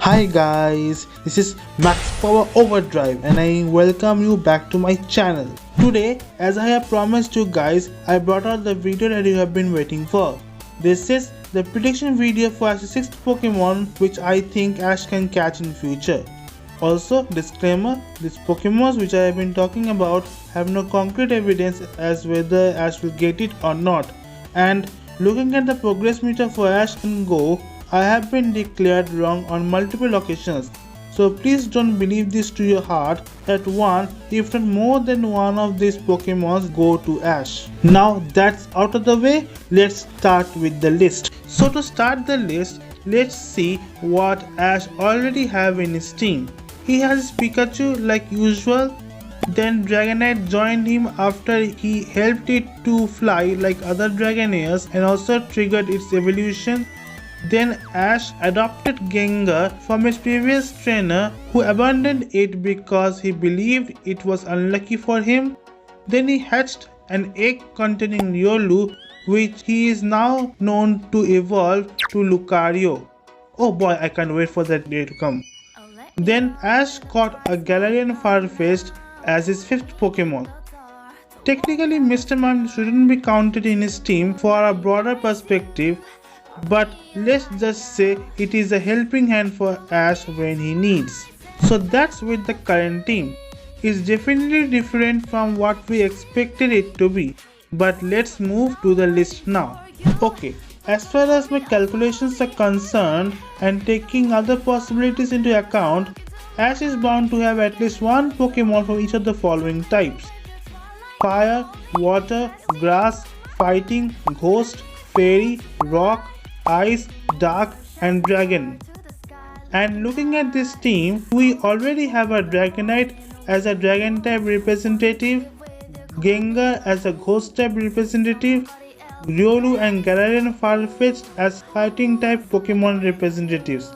Hi guys, this is Max Power Overdrive and I welcome you back to my channel. Today, as I have promised you guys, I brought out the video that you have been waiting for. This is the prediction video for Ash's 6th Pokemon which I think Ash can catch in future. Also, disclaimer, these Pokemons which I have been talking about have no concrete evidence as whether Ash will get it or not. And looking at the progress meter for Ash and Go, I have been declared wrong on multiple occasions, so please don't believe this to your heart that one, if not more than one of these Pokemons go to Ash. Now that's out of the way, let's start with the list. So to start the list, let's see what Ash already have in his team. He has Pikachu like usual, then Dragonite joined him after he helped it to fly like other Dragonairs and also triggered its evolution. Then Ash adopted Gengar from his previous trainer who abandoned it because he believed it was unlucky for him. Then he hatched an egg containing Riolu, which he is now known to evolve to Lucario. Oh boy, I can't wait for that day to come. Then Ash caught a Galarian Farfetch'd as his 5th Pokemon. Technically Mr. Mime shouldn't be counted in his team for a broader perspective, but let's just say it is a helping hand for Ash when he needs. So that's with the current team. It's definitely different from what we expected it to be, but let's move to the list now. Okay, as far as my calculations are concerned and taking other possibilities into account, Ash is bound to have at least one Pokemon from each of the following types: Fire, Water, Grass, Fighting, Ghost, Fairy, Rock, Ice, Dark and Dragon. And looking at this team, we already have a Dragonite as a Dragon type representative, Gengar as a Ghost type representative, Riolu and Galarian Farfetch'd as Fighting type Pokemon representatives.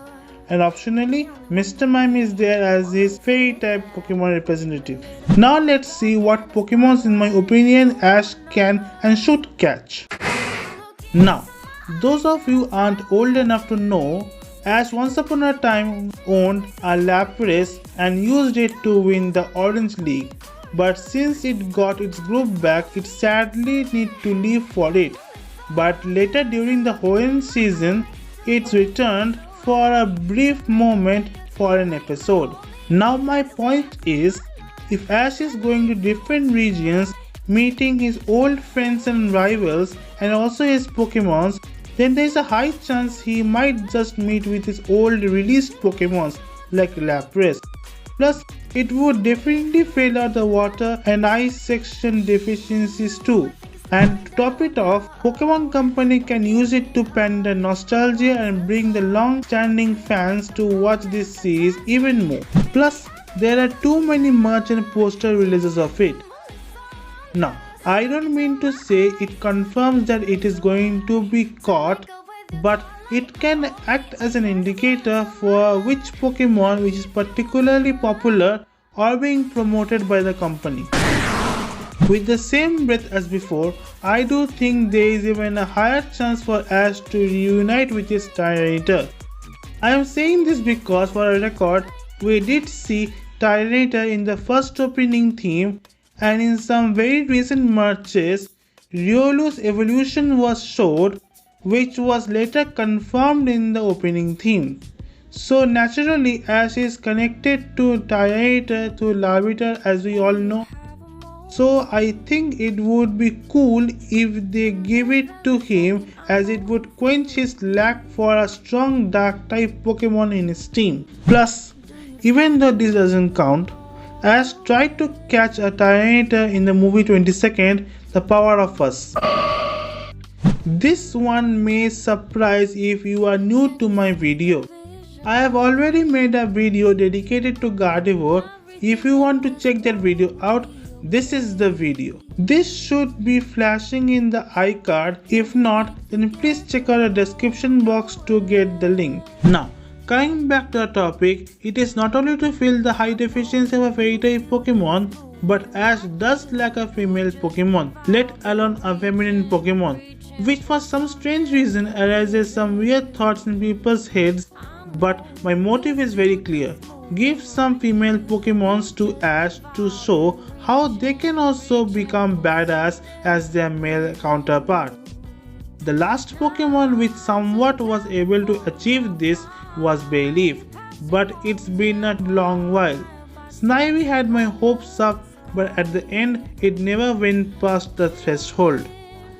And optionally, Mr. Mime is there as his Fairy type Pokemon representative. Now let's see what Pokemons in my opinion Ash can and should catch. Now, those of you aren't old enough to know, Ash once upon a time owned a Lapras and used it to win the Orange League, but since it got its group back, it sadly need to leave for it. But later during the Hoenn season, it's returned for a brief moment for an episode. Now my point is, if Ash is going to different regions, meeting his old friends and rivals and also his Pokemons, then there is a high chance he might just meet with his old released Pokemons like Lapras. Plus, it would definitely fill out the water and ice section deficiencies too. And to top it off, Pokemon Company can use it to pander nostalgia and bring the long-standing fans to watch this series even more. Plus, there are too many merch and poster releases of it. Now, I don't mean to say it confirms that it is going to be caught, but it can act as an indicator for which Pokemon which is particularly popular or being promoted by the company. With the same breath as before, I do think there is even a higher chance for Ash to reunite with his Tyranitar. I am saying this because for a record, we did see Tyranitar in the first opening theme, and in some very recent merches, Riolu's evolution was showed, which was later confirmed in the opening theme. So naturally Ash is connected to Tyranitar through Larvitar, as we all know. So I think it would be cool if they give it to him, as it would quench his lack for a strong dark type Pokemon in his team. Plus, even though this doesn't count, Ash tried to catch a Tyranitar in the movie 22nd, The Power of Us. This one may surprise if you are new to my video. I have already made a video dedicated to Gardevoir. If you want to check that video out, this is the video. This should be flashing in the iCard. If not, then please check out the description box to get the link. Now, coming back to our topic, it is not only to fill the high deficiency of a fairy type Pokemon, but Ash does lack a female Pokemon, let alone a feminine Pokemon, which for some strange reason arises some weird thoughts in people's heads But my motive is very clear. Give some female Pokemons to Ash to show how they can also become badass as their male counterpart. The last Pokemon which somewhat was able to achieve this was Bayleaf, but it's been a long while. Snivy had my hopes up, but at the end it never went past the threshold.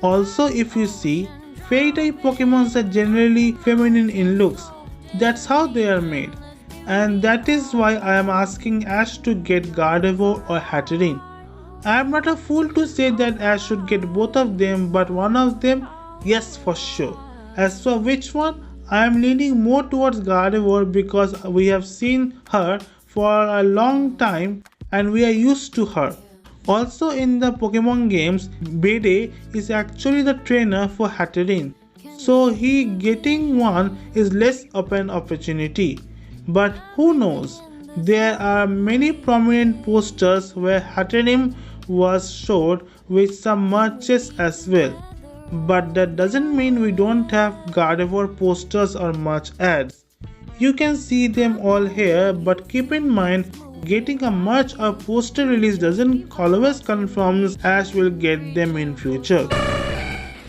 Also, if you see, Fairy type Pokemons are generally feminine in looks. That's how they are made. And that is why I am asking Ash to get Gardevoir or Hatterene. I am not a fool to say that Ash should get both of them, but one of them, yes for sure. As for which one, I am leaning more towards Gardevoir because we have seen her for a long time and we are used to her. Also in the Pokemon games, Bede is actually the trainer for Hatterene, so he getting one is less of an opportunity. But who knows, there are many prominent posters where Hatterene was showed with some merches as well. But that doesn't mean we don't have Gardevoir posters or merch ads. You can see them all here, but keep in mind, getting a merch or poster release doesn't always confirm Ash will get them in future.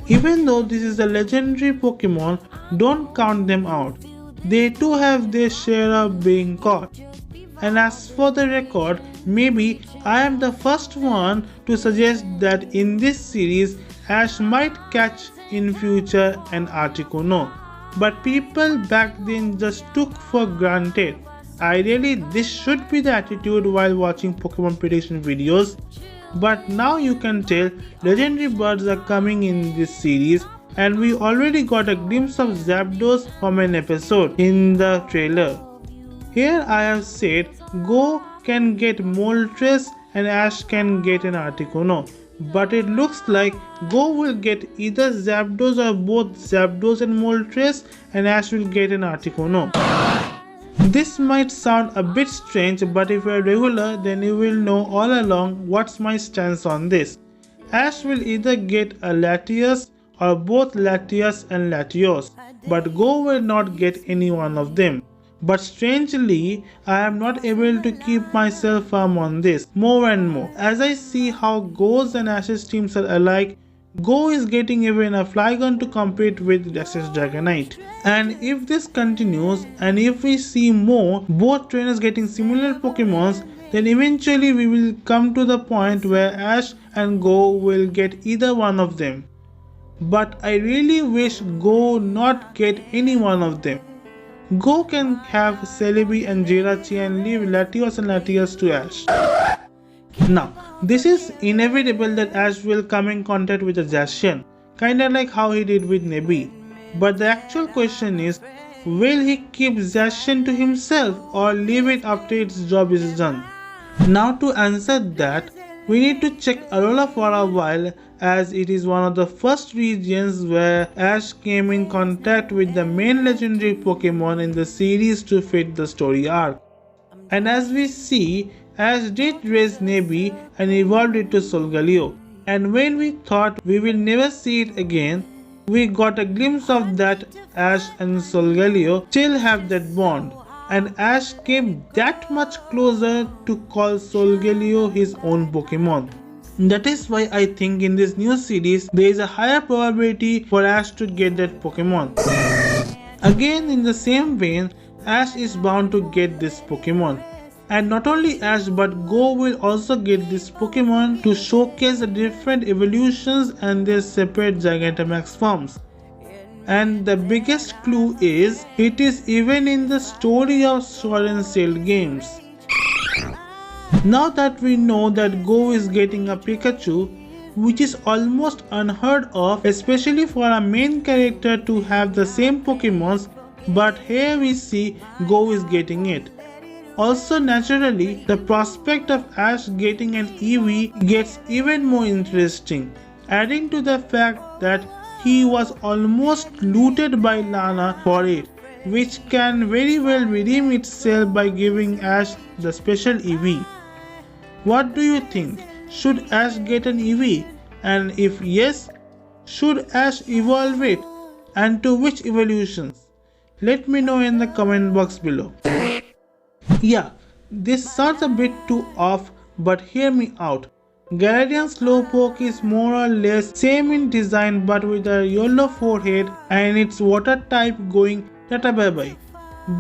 Even though this is a legendary Pokemon, don't count them out. They too have their share of being caught. And as for the record, maybe I am the first one to suggest that in this series, Ash might catch in future an Articuno. But people back then just took for granted. Ideally, this should be the attitude while watching Pokemon prediction videos. But now you can tell legendary birds are coming in this series, and we already got a glimpse of Zapdos from an episode in the trailer. Here I have said Go can get Moltres and Ash can get an Articuno. But it looks like Go will get either Zapdos or both Zapdos and Moltres, and Ash will get an Articuno. This might sound a bit strange, but if you are regular, then you will know all along what's my stance on this. Ash will either get a Latias or both Latias and Latios, but Go will not get any one of them. But strangely, I am not able to keep myself firm on this more and more. As I see how Go's and Ash's teams are alike, Go is getting even a Flygon to compete with SS Dragonite. And if this continues, and if we see more both trainers getting similar Pokemons, then eventually we will come to the point where Ash and Go will get either one of them. But I really wish Go not get any one of them. Go can have Celebi and Jirachi and leave Latios and Latias to Ash. Now, this is inevitable that Ash will come in contact with a Zacian, kinda like how he did with Nebby. But the actual question is, will he keep Zacian to himself or leave it after its job is done? Now to answer that, we need to check Alola for a while, as it is one of the first regions where Ash came in contact with the main legendary Pokemon in the series to fit the story arc. And as we see, Ash did raise Nebby and evolved it to Solgaleo. And when we thought we will never see it again, we got a glimpse of that Ash and Solgaleo still have that bond. And Ash came that much closer to call Solgaleo his own Pokemon. That is why I think in this new series there is a higher probability for Ash to get that Pokemon. Again, in the same vein, Ash is bound to get this Pokemon. And not only Ash but Go will also get this Pokemon to showcase the different evolutions and their separate Gigantamax forms. And the biggest clue is, it is even in the story of Sword and Shield games. Now that we know that Go is getting a Pikachu, which is almost unheard of, especially for a main character to have the same Pokemons, but here we see Go is getting it. Also naturally, the prospect of Ash getting an Eevee gets even more interesting, adding to the fact that he was almost looted by Lana for it, which can very well redeem itself by giving Ash the special Eevee. What do you think? Should Ash get an Eevee? And if yes, should Ash evolve it? And to which evolutions? Let me know in the comment box below. Yeah, this sounds a bit too off, but hear me out. Galarian Slowpoke is more or less same in design but with a yellow forehead and its water type going tata bye bye.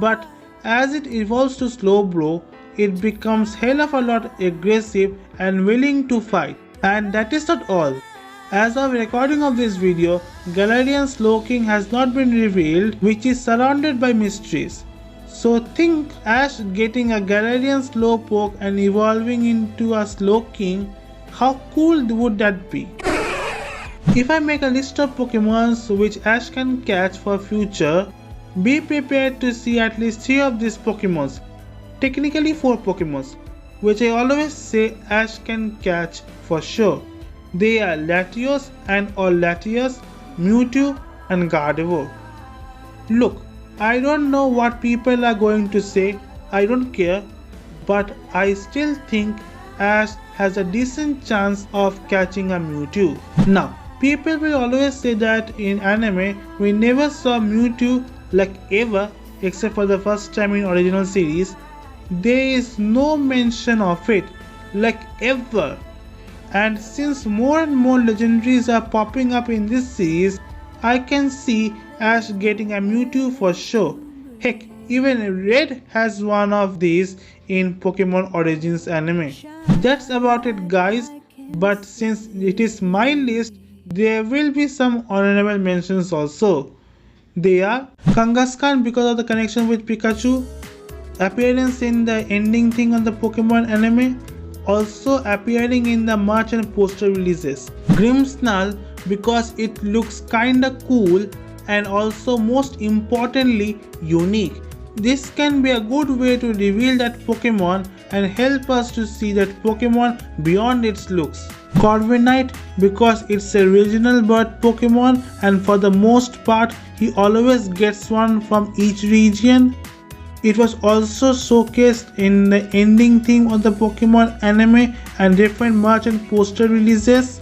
But as it evolves to Slowbro, it becomes hell of a lot aggressive and willing to fight. And that is not all. As of recording of this video, Galarian Slowking has not been revealed, which is surrounded by mysteries. So think Ash getting a Galarian Slowpoke and evolving into a Slowking, how cool would that be? If I make a list of Pokemons which Ash can catch for future, be prepared to see at least 3 of these Pokemons, technically 4 Pokemons, which I always say Ash can catch for sure. They are Latios and or Latias, Mewtwo and Gardevoir. Look, I don't know what people are going to say, I don't care, but I still think Ash has a decent chance of catching a Mewtwo. Now, people will always say that in anime we never saw Mewtwo like ever except for the first time in original series. There is no mention of it like ever. And since more and more legendaries are popping up in this series, I can see Ash getting a Mewtwo for sure. Heck, even Red has one of these in Pokemon Origins anime. That's about it guys, but since it is my list, there will be some honorable mentions also. They are Kangaskhan because of the connection with Pikachu, appearance in the ending thing on the Pokemon anime, also appearing in the merch and poster releases. Grimmsnarl because it looks kinda cool and also most importantly unique. This can be a good way to reveal that Pokemon and help us to see that Pokemon beyond its looks. Corviknight because it's a regional bird Pokemon and for the most part he always gets one from each region. It was also showcased in the ending theme of the Pokemon anime and different merch and poster releases.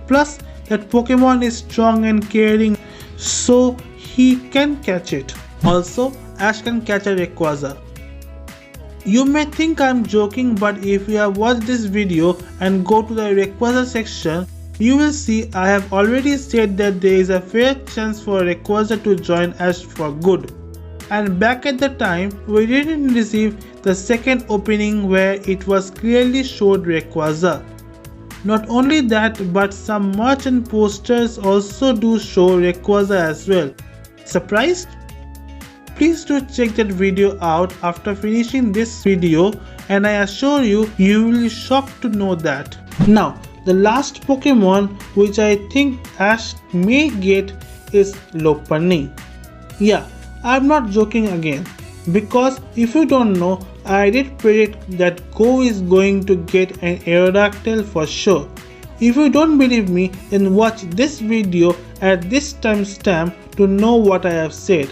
Plus that Pokemon is strong and caring so he can catch it. Also Ash can catch a Rayquaza. You may think I'm joking, but if you have watched this video and go to the Rayquaza section, you will see I have already said that there is a fair chance for Rayquaza to join Ash for good. And back at the time, we didn't receive the second opening where it was clearly showed Rayquaza. Not only that, but some merch and posters also do show Rayquaza as well. Surprised? Please do check that video out after finishing this video and I assure you, you will be shocked to know that. Now, the last Pokemon which I think Ash may get is Lopunny. Yeah, I'm not joking again, because if you don't know, I did predict that Go is going to get an Aerodactyl for sure. If you don't believe me, then watch this video at this timestamp to know what I have said.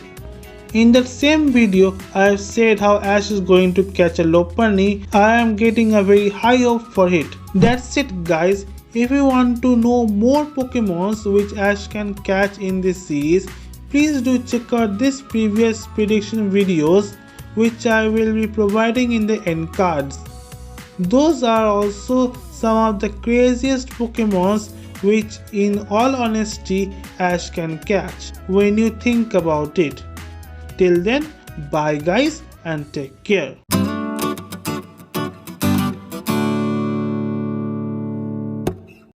In that same video, I have said how Ash is going to catch a Lopunny. I am getting a very high hope for it. That's it guys. If you want to know more Pokemons which Ash can catch in this series, please do check out this previous prediction videos which I will be providing in the end cards. Those are also some of the craziest Pokemons which in all honesty Ash can catch when you think about it. Till then, bye guys and take care.